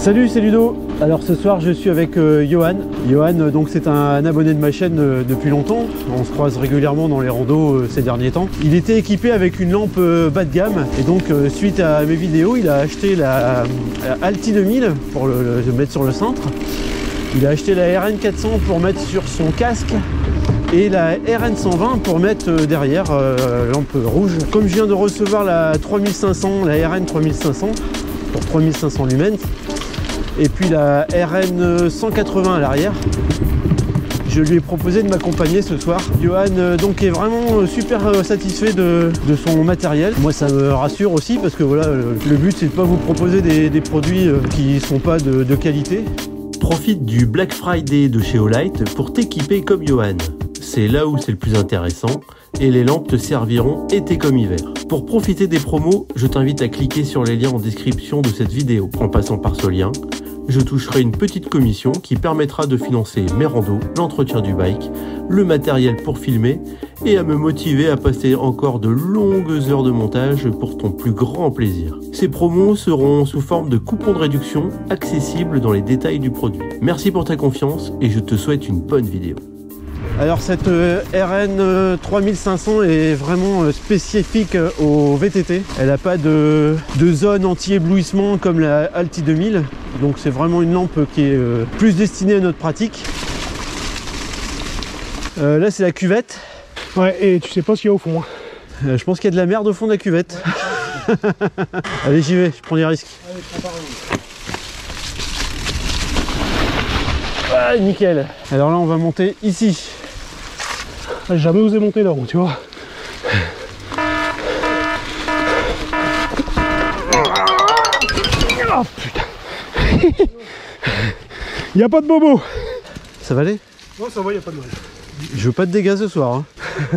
Salut, c'est Ludo. Alors ce soir je suis avec Johan. Johan donc c'est un abonné de ma chaîne depuis longtemps. On se croise régulièrement dans les randos ces derniers temps. Il était équipé avec une lampe bas de gamme et donc suite à mes vidéos il a acheté la Alti 2000 pour le mettre sur le cintre. Il a acheté la RN 400 pour mettre sur son casque et la RN 120 pour mettre derrière lampe rouge. Comme je viens de recevoir la 3500, la RN 3500 pour 3500 lumens et puis la RN 180 à l'arrière, je lui ai proposé de m'accompagner ce soir. Johan donc est vraiment super satisfait de son matériel. Moi ça me rassure aussi parce que voilà, le but c'est de pas vous proposer des produits qui sont pas de qualité. Profite du Black Friday de chez Olight pour t'équiper comme Johan. C'est là où c'est le plus intéressant et les lampes te serviront été comme hiver. Pour profiter des promos, je t'invite à cliquer sur les liens en description de cette vidéo. En passant par ce lien, je toucherai une petite commission qui permettra de financer mes randos, l'entretien du bike, le matériel pour filmer et à me motiver à passer encore de longues heures de montage pour ton plus grand plaisir. Ces promos seront sous forme de coupons de réduction accessibles dans les détails du produit. Merci pour ta confiance et je te souhaite une bonne vidéo. Alors cette RN 3500 est vraiment spécifique au VTT. Elle n'a pas de zone anti-éblouissement comme la Alti 2000. Donc c'est vraiment une lampe qui est plus destinée à notre pratique. Là c'est la cuvette. Ouais, et tu sais pas ce qu'il y a au fond. Je pense qu'il y a de la merde au fond de la cuvette. Ouais. Allez, j'y vais, je prends des risques. Allez, prends Ah, nickel. Alors là on va monter ici. J'ai jamais osé monter là-haut, tu vois. Oh putain. Il n'y a pas de bobo. Ça va aller? Non, ça va, il n'y a pas de mal. Je veux pas de dégâts ce soir. Hein.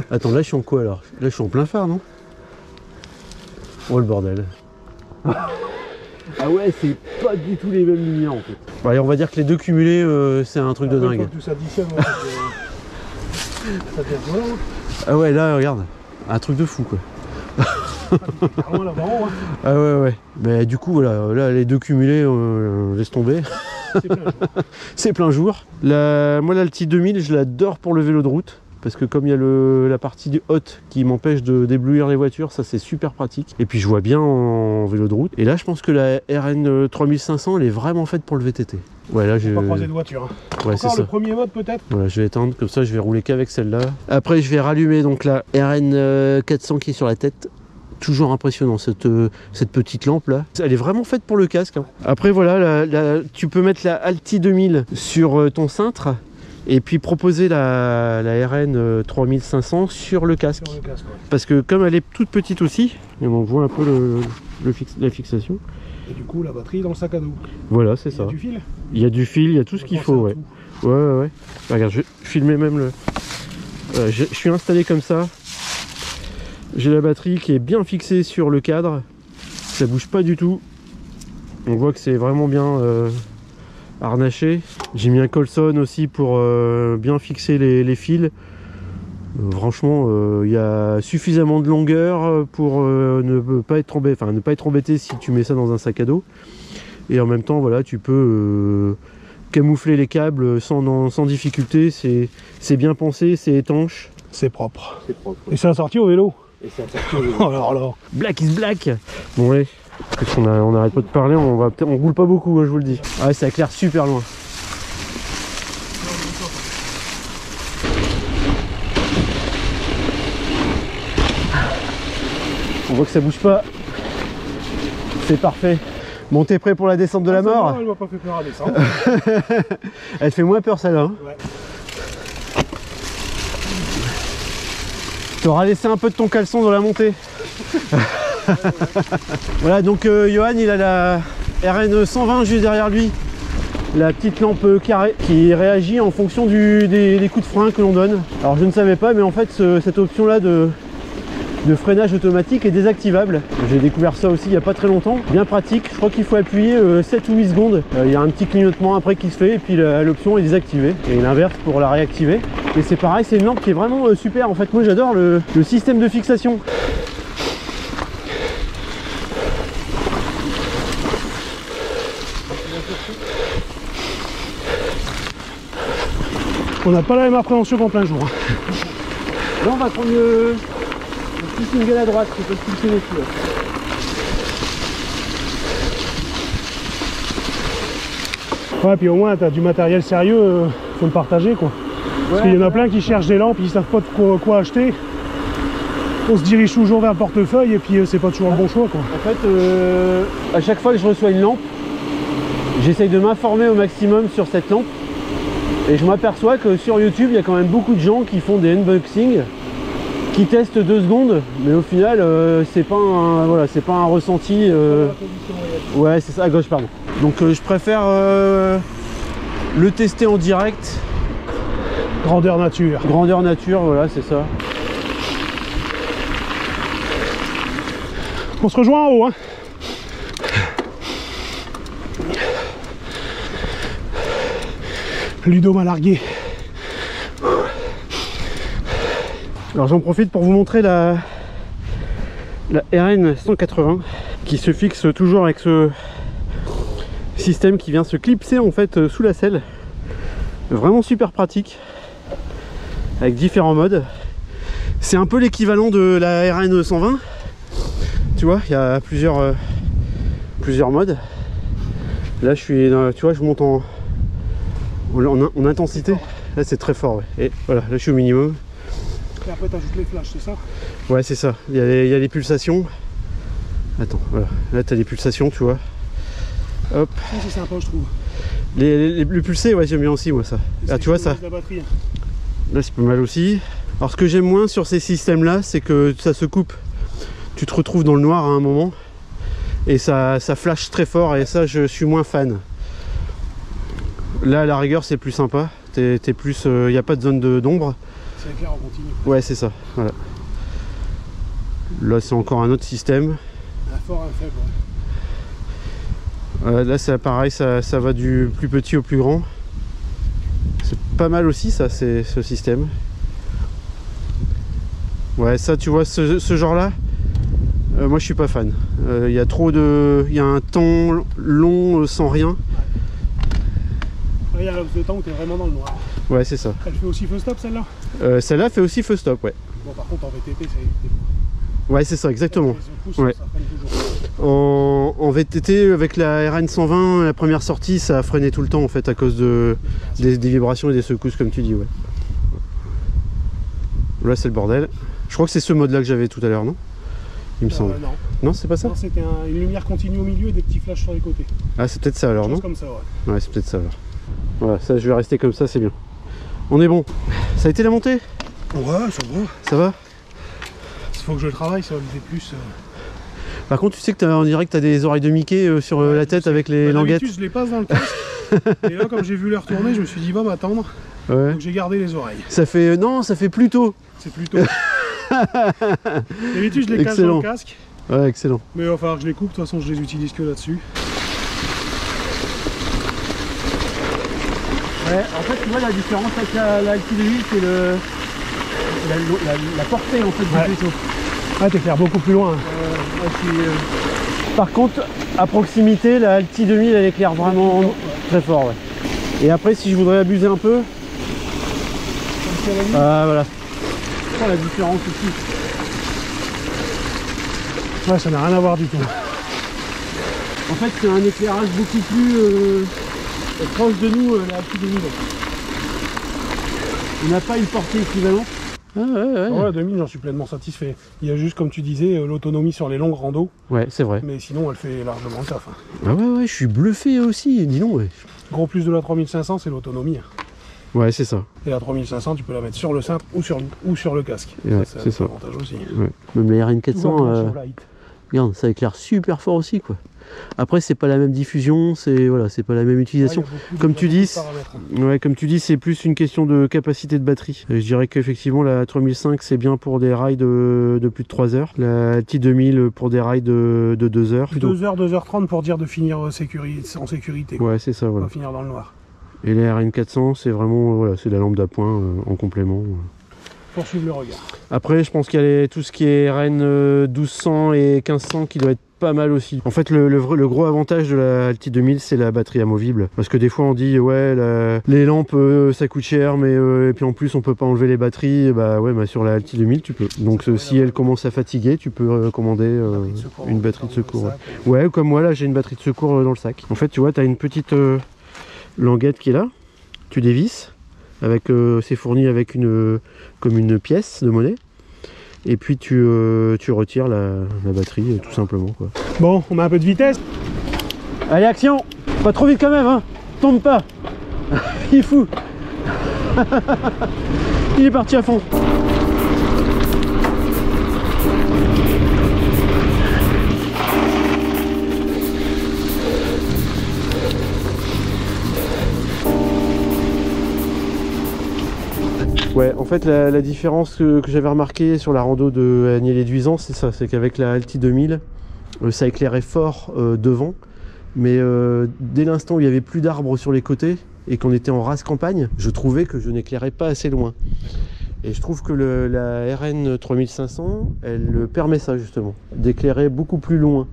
Attends, là je suis en quoi alors? Là je suis en plein phare, non? Oh le bordel. Ah ouais, c'est pas du tout les mêmes lumières en fait. Bon, allez, on va dire que les deux cumulés, c'est un truc de dingue. Quand tout s'additionne, ça devient violent. Ah ouais, là regarde, un truc de fou quoi. Ah ouais, ouais. Mais du coup, voilà, là les deux cumulés, laisse tomber. C'est plein jour. C'est plein jour. Moi, l'Alti 2000, je l'adore pour le vélo de route. Parce que comme il y a la partie du hot qui m'empêche d'éblouir les voitures, ça c'est super pratique. Et puis je vois bien en vélo de route. Et là je pense que la RN 3500 elle est vraiment faite pour le VTT. Ouais, là j'ai pas croisé de voiture. Hein. Ouais, c'est ça. Le premier mode peut-être. Voilà, je vais éteindre, comme ça je vais rouler qu'avec celle-là. Après je vais rallumer donc la RN 400 qui est sur la tête. Toujours impressionnant cette petite lampe là. Elle est vraiment faite pour le casque. Hein. Après voilà, tu peux mettre la Alti 2000 sur ton cintre. Et puis proposer la RN 3500 sur le casque. Sur le casque, ouais. Parce que comme elle est toute petite aussi, et on voit un peu la fixation. Et du coup la batterie dans le sac à dos. Voilà, c'est ça. Il y a du fil. Il y a du fil, il y a tout ce qu'il faut, ouais. Ouais. Regarde, je vais filmer même le... je suis installé comme ça. J'ai la batterie qui est bien fixée sur le cadre. Ça bouge pas du tout. On voit que c'est vraiment bien... harnaché. J'ai mis un Colson aussi pour bien fixer les fils. Franchement, il y a suffisamment de longueur pour ne pas être embêté si tu mets ça dans un sac à dos. Et en même temps, voilà, tu peux camoufler les câbles sans difficulté. C'est bien pensé, c'est étanche. C'est propre. Et c'est assorti au vélo. Alors là. Black is black. Bon, ouais. On n'arrête pas de parler, on roule pas beaucoup, hein, je vous le dis. Ah ouais, ça éclaire super loin. On voit que ça bouge pas. C'est parfait. Bon, t'es prêt pour la descente de la mort? Non, elle m'a pas fait peur à descendre. Elle fait moins peur celle-là. Hein. Ouais. T'auras laissé un peu de ton caleçon dans la montée. Voilà, donc Johan il a la RN 120 juste derrière lui, la petite lampe carrée qui réagit en fonction des coups de frein que l'on donne. Alors je ne savais pas, mais en fait cette option là de freinage automatique est désactivable. J'ai découvert ça aussi il n'y a pas très longtemps, bien pratique. Je crois qu'il faut appuyer 7 ou 8 secondes, il y a un petit clignotement après qui se fait et puis l'option est désactivée, et l'inverse pour la réactiver. Et c'est pareil, c'est une lampe qui est vraiment super. En fait moi j'adore le système de fixation. On n'a pas la même appréhension qu'en plein jour. Là on va prendre le petit single à droite, qui peut se pousser dessus. Ouais, puis au moins t'as du matériel sérieux, faut le partager quoi. Parce qu'il y en a plein qui cherchent des lampes, ils savent pas quoi acheter. On se dirige toujours vers le portefeuille et puis c'est pas toujours le bon choix quoi. En fait, à chaque fois que je reçois une lampe, j'essaye de m'informer au maximum sur cette lampe. Et je m'aperçois que sur YouTube, il y a quand même beaucoup de gens qui font des unboxings, qui testent 2 secondes, mais au final, c'est pas un, voilà, c'est pas un ressenti. Ouais, c'est ça, à gauche, pardon. Donc je préfère le tester en direct. Grandeur nature. Grandeur nature, voilà, c'est ça. On se rejoint en haut, hein. Ludo m'a largué. Alors j'en profite pour vous montrer la RN 180 qui se fixe toujours avec ce système qui vient se clipser en fait sous la selle. Vraiment super pratique avec différents modes. C'est un peu l'équivalent de la RN 120. Tu vois, il y a plusieurs modes. Là je suis, tu vois, je monte en intensité. Là c'est très fort, ouais. Et voilà, là je suis au minimum. Et après tu ajoutes les flashs, c'est ça? Ouais, c'est ça. Il y a les pulsations. Attends, voilà. Là tu as les pulsations, tu vois. Hop. Ça c'est sympa, je trouve. Le pulsé, ouais, j'aime bien aussi moi ça. Ah, tu vois ça. La batterie. Là c'est pas mal aussi. Alors ce que j'aime moins sur ces systèmes là, c'est que ça se coupe. Tu te retrouves dans le noir à un moment. Et ça flash très fort et ça je suis moins fan. Là à la rigueur c'est plus sympa. T'es plus. Il n'y a pas de zone d'ombre. C'est éclair en continu. Ouais, c'est ça. Voilà. Là c'est encore un autre système. Un fort, un faible. Ouais. Là c'est pareil, ça va du plus petit au plus grand. C'est pas mal aussi ça, c'est ce système. Ouais, ça tu vois, ce genre là, moi je suis pas fan. Il y a trop de. Il y a un temps long sans rien. Il y a un laps de temps où tu es vraiment dans le noir. Ouais, c'est ça. Elle fait aussi feu stop celle-là? Celle-là fait aussi feu stop, ouais. Bon, par contre en VTT c'est. Ouais, c'est ça, exactement. Ouais. En VTT, avec la RN 120, la première sortie, ça a freiné tout le temps en fait à cause des vibrations et des secousses, comme tu dis, ouais. Là, c'est le bordel. Je crois que c'est ce mode-là que j'avais tout à l'heure, non? Il me semble. Non. Non, c'est pas ça? Non, c'était une lumière continue au milieu et des petits flashs sur les côtés. Ah, c'est peut-être ça alors, non? Comme ça, ouais. Ouais, c'est peut-être ça alors. Voilà, ça, je vais rester comme ça, c'est bien. On est bon. Ça a été la montée? Ouais, ça va. Ça va? Il faut que je le travaille, ça va me plus. Par contre, tu sais que en direct, tu as des oreilles de Mickey sur la tête avec les languettes. D'habitude, je les passe dans le casque. Et là, comme j'ai vu leur tourner, je me suis dit, va m'attendre. Ouais. Donc j'ai gardé les oreilles. Ça fait. Non, ça fait plus tôt. C'est plutôt. D'habitude, je les casse dans le casque. Ouais, excellent. Mais il va falloir que je les coupe, de toute façon, je les utilise que là-dessus. Ouais, en fait, tu vois, la différence avec la LT 2000, c'est la portée en fait du vaisseau. Ah, t'éclaires beaucoup plus loin. Par contre, à proximité, la LT 2000, elle éclaire vraiment très fort. Ouais. Et après, si je voudrais abuser un peu, voilà. Oh, la différence aussi. Ouais, ça n'a rien à voir du tout. En fait, c'est un éclairage beaucoup plus proche de nous, la LT 2000. On n'a pas une portée équivalente. Ah ouais, 2000, j'en suis pleinement satisfait. Il y a juste, comme tu disais, l'autonomie sur les longues randos. Ouais, c'est vrai. Mais sinon, elle fait largement le taf. Hein. Ah ouais, je suis bluffé aussi, dis donc. Ouais. Gros plus de la 3500, c'est l'autonomie. Ouais, c'est ça. Et la 3500, tu peux la mettre sur le cintre ou sur le casque. Ouais, c'est ça. Avantage aussi. Ouais. Même la RN 400, regarde, ça éclaire super fort aussi, quoi. Après, c'est pas la même diffusion, c'est pas la même utilisation. Ouais, comme tu dis, c'est plus une question de capacité de batterie. Je dirais qu'effectivement, la 3005, c'est bien pour des rails de plus de 3 heures. La LT 2000 pour des rails de 2 heures. 2 heures, 2h30 pour dire de finir en sécurité. Ouais, c'est ça, voilà. Pas finir dans le noir. Et les RN 400, c'est vraiment, c'est la lampe d'appoint en complément. Pour suivre le regard. Après, je pense qu'il y a tout ce qui est RN 1200 et 1500 qui doit être pas mal aussi. En fait, le gros avantage de la Alti 2000, c'est la batterie amovible. Parce que des fois, on dit, ouais, les lampes, ça coûte cher, mais et puis en plus, on peut pas enlever les batteries. Bah ouais, bah, sur la Alti 2000, tu peux. Donc, si elle commence à fatiguer, tu peux commander une batterie de secours. Ouais, comme moi, là, j'ai une batterie de secours dans le sac. En fait, tu vois, tu as une petite languette qui est là. Tu dévisses. Avec, c'est fourni avec comme une pièce de monnaie. Et puis tu retires la batterie tout simplement quoi. Bon, on met un peu de vitesse. Allez, action! Pas trop vite quand même, hein! Tombe pas! Il est fou! Il est parti à fond! Ouais, en fait la différence que j'avais remarqué sur la rando de Agnières-les-Duisans, c'est ça, c'est qu'avec la Alti 2000, ça éclairait fort devant, mais dès l'instant où il n'y avait plus d'arbres sur les côtés et qu'on était en rase campagne, je trouvais que je n'éclairais pas assez loin. Et je trouve que la RN 3500, elle permet ça justement, d'éclairer beaucoup plus loin.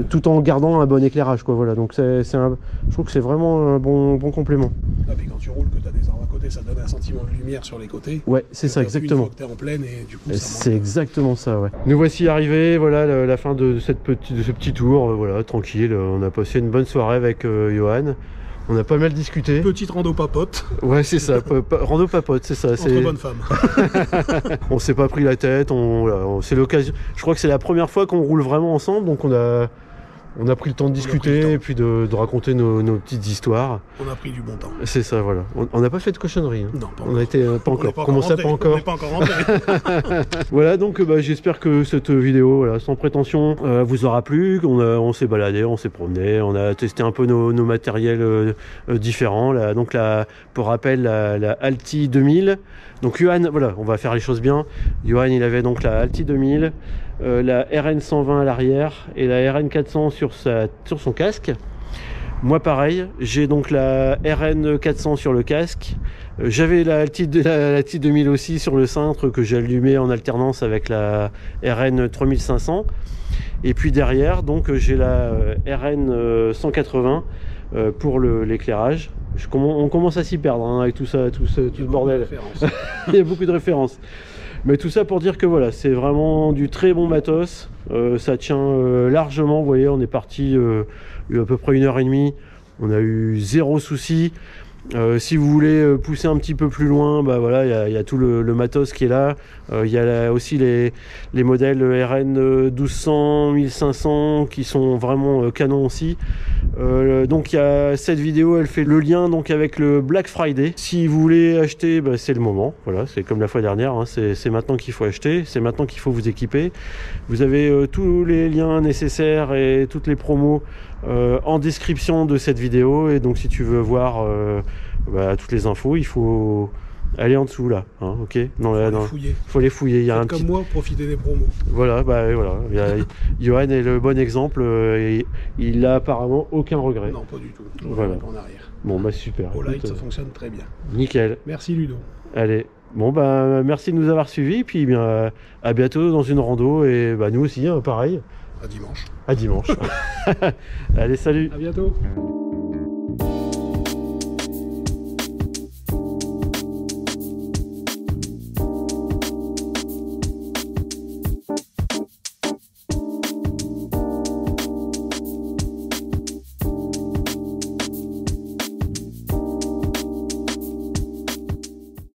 Tout en gardant un bon éclairage quoi, voilà. Donc je trouve que c'est vraiment un bon complément. Ah, puis quand tu roules, que tu as des arbres à côté, ça donne un sentiment de lumière sur les côtés. Ouais, c'est ça, exactement. Tu es en pleine et du coup c'est exactement ça, ouais. Nous voici arrivés, voilà la fin de ce petit tour, voilà, tranquille. On a passé une bonne soirée avec Johan. On a pas mal discuté. Petite rando papote. Ouais, c'est ça, rando papote, c'est ça. Entre bonnes femmes. On s'est pas pris la tête, c'est l'occasion. Je crois que c'est la première fois qu'on roule vraiment ensemble, donc on a pris le temps de discuter et puis de raconter nos petites histoires. On a pris du bon temps. C'est ça, voilà. On n'a pas fait de cochonnerie. Hein. Non, pas on encore. a été pas encore. Comment ça, pas encore? On n'est pas encore rentré. Voilà, donc j'espère que cette vidéo, voilà, sans prétention, vous aura plu. On s'est baladé, on s'est promené, on a testé un peu nos matériels différents. Là, donc pour rappel, la Alti 2000. Donc Johan, voilà, on va faire les choses bien. Johan, il avait donc la Alti 2000, la RN 120 à l'arrière et la RN 400 sur son casque. Moi pareil, j'ai donc la RN 400 sur le casque. J'avais la Alti 2000 aussi sur le cintre que j'ai allumé en alternance avec la RN 3500. Et puis derrière, donc j'ai la RN 180 pour l'éclairage. On commence à s'y perdre hein, avec tout ça, tout le bordel. Il y a beaucoup de références. Mais tout ça pour dire que voilà, c'est vraiment du très bon matos. Ça tient largement, vous voyez, on est parti à peu près 1h30. On a eu zéro souci. Si vous voulez pousser un petit peu plus loin, bah voilà, il y a tout le matos qui est là. Il y a aussi les modèles RN 1200, 1500 qui sont vraiment canons aussi. Donc il y a cette vidéo, elle fait le lien donc avec le Black Friday. Si vous voulez acheter, bah, c'est le moment. Voilà, c'est comme la fois dernière, hein, c'est maintenant qu'il faut acheter, c'est maintenant qu'il faut vous équiper. Vous avez tous les liens nécessaires et toutes les promos en description de cette vidéo. Et donc si tu veux voir toutes les infos, il faut aller en dessous là, hein, ok. Faut les fouiller. Il y a comme moi, profiter des promos. Voilà, voilà. Johan est le bon exemple. Et il a apparemment aucun regret. Non, pas du tout. Voilà. En arrière. Bon bah super. Au light, ça fonctionne très bien. Nickel. Merci Ludo. Allez. Bon bah merci de nous avoir suivis. Puis bien à bientôt dans une rando et bah nous aussi, hein, pareil. À dimanche. À dimanche. Allez, salut. À bientôt.